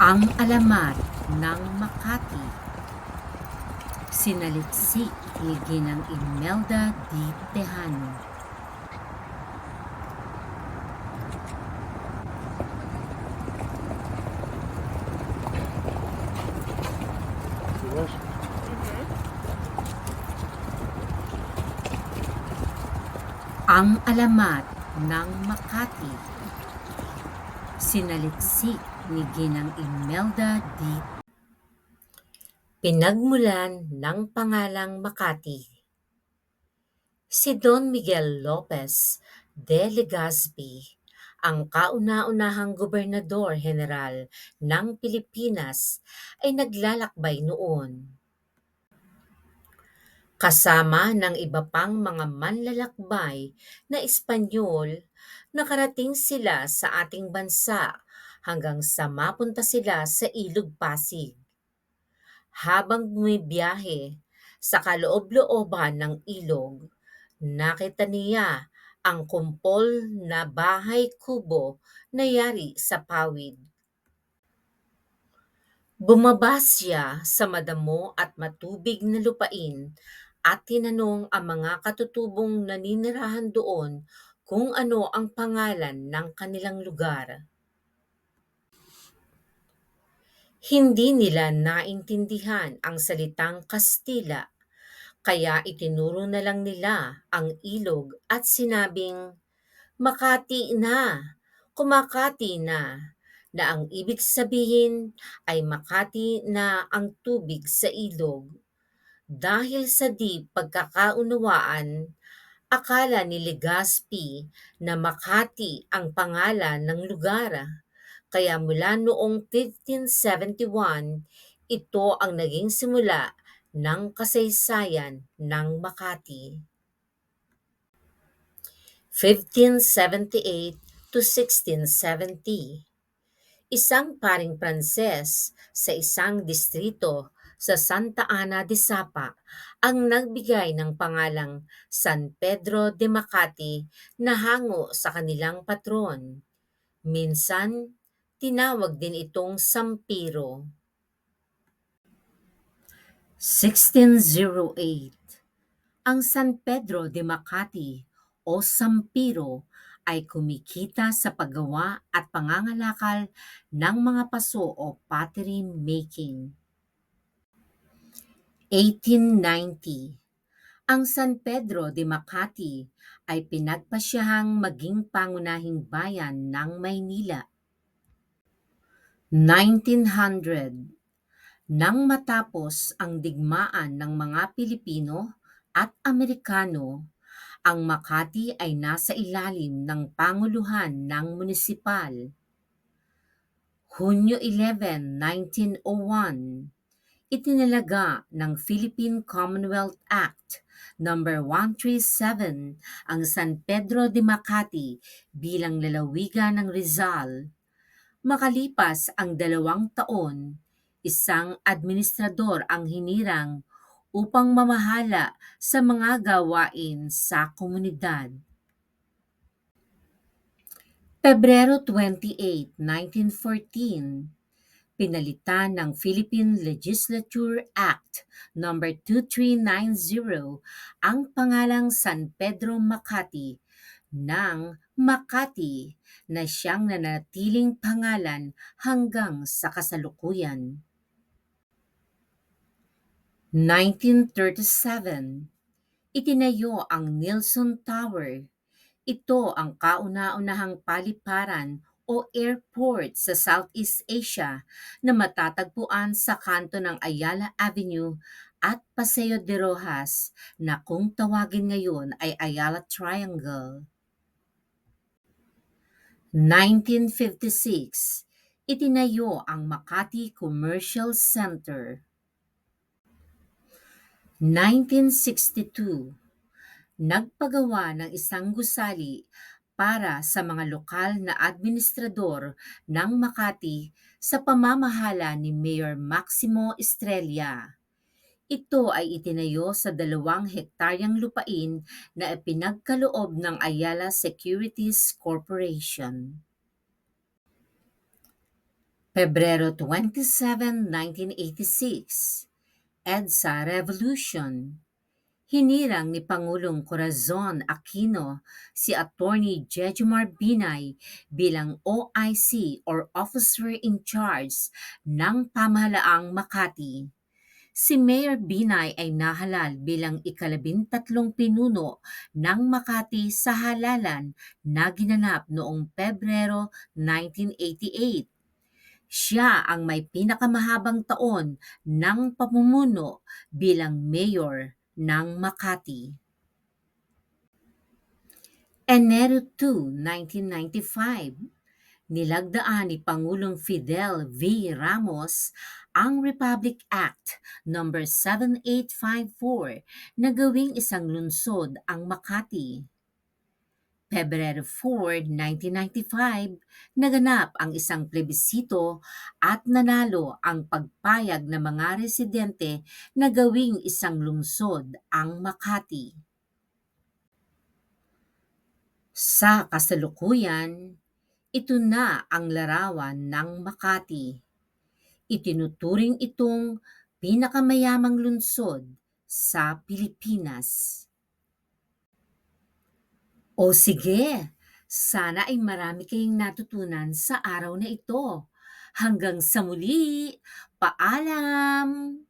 Ang alamat ng Makati, sinaliksik ni Ginang Imelda D. Tejano. Ang alamat ng Makati, sinaliksik ni Ginang Imelda D. Pinagmulan ng pangalang Makati. Si Don Miguel Lopez de Legazpi, ang kauna-unahang gobernador-heneral ng Pilipinas, ay naglalakbay noon. Kasama ng iba pang mga manlalakbay na Espanyol, nakarating sila sa ating bansa hanggang sa mapunta sila sa Ilog Pasig. Habang bumibiyahe sa kaloob-looban ng ilog, nakita niya ang kumpol na bahay kubo na yari sa pawid. Bumaba siya sa madamo at matubig na lupain at tinanong ang mga katutubong naninirahan doon kung ano ang pangalan ng kanilang lugar. Hindi nila naintindihan ang salitang Kastila, kaya itinuro na lang nila ang ilog at sinabing, "Makati na, kumakati na ang ibig sabihin ay makati na ang tubig sa ilog. Dahil sa di pagkakaunawaan, akala ni Legazpi na Makati ang pangalan ng lugar. Kaya mula noong 1571, ito ang naging simula ng kasaysayan ng Makati. 1578 to 1670. Isang paring Pranses sa isang distrito sa Santa Ana de Sapa ang nagbigay ng pangalang San Pedro de Makati na hango sa kanilang patron. Minsan, tinawag din itong Sampiro. 1608. Ang San Pedro de Makati o Sampiro ay kumikita sa paggawa at pangangalakal ng mga paso o pottery making. 1890. Ang San Pedro de Makati ay pinagpasyahang maging pangunahing bayan ng Maynila. 1900. Nang matapos ang digmaan ng mga Pilipino at Amerikano, ang Makati ay nasa ilalim ng panguluhan ng munisipal. Hunyo 11, 1901, itinalaga ng Philippine Commonwealth Act No. 137 ang San Pedro de Makati bilang lalawigan ng Rizal. Makalipas ang 2 taon, isang administrador ang hinirang upang mamahala sa mga gawain sa komunidad. Pebrero 28, 1914, pinalitan ng Philippine Legislature Act No. 2390 ang pangalang San Pedro Makati ng Makati na siyang nanatiling pangalan hanggang sa kasalukuyan. 1937, itinayo ang Nelson Tower. Ito ang kauna-unahang paliparan o airport sa Southeast Asia na matatagpuan sa kanto ng Ayala Avenue at Paseo de Rojas na kung tawagin ngayon ay Ayala Triangle. 1956, itinayo ang Makati Commercial Center. 1962, nagpagawa ng isang gusali para sa mga lokal na administrador ng Makati sa pamamahala ni Mayor Maximo Estrella. Ito ay itinayo sa 2 hektaryang lupain na ipinagkaloob ng Ayala Securities Corporation. Pebrero 27, 1986, EDSA Revolution. Hinirang ni Pangulong Corazon Aquino si Attorney Jejomar Binay bilang OIC or Officer in Charge ng Pamahalaang Makati. Si Mayor Binay ay nahalal bilang ikalabintatlong pinuno ng Makati sa halalan na ginanap noong Pebrero 1988. Siya ang may pinakamahabang taon ng pamumuno bilang mayor ng Makati. Enero 2, 1995, nilagdaan ni Pangulong Fidel V. Ramos ang Republic Act No. 7854 na gawing isang lungsod ang Makati. Pebrero 4, 1995, naganap ang isang plebisito at nanalo ang pagpayag ng mga residente na gawing isang lungsod ang Makati. Sa kasalukuyan, ito na ang larawan ng Makati. Itinuturing itong pinakamayamang lungsod sa Pilipinas. O sige, sana ay marami kayong natutunan sa araw na ito. Hanggang sa muli, paalam!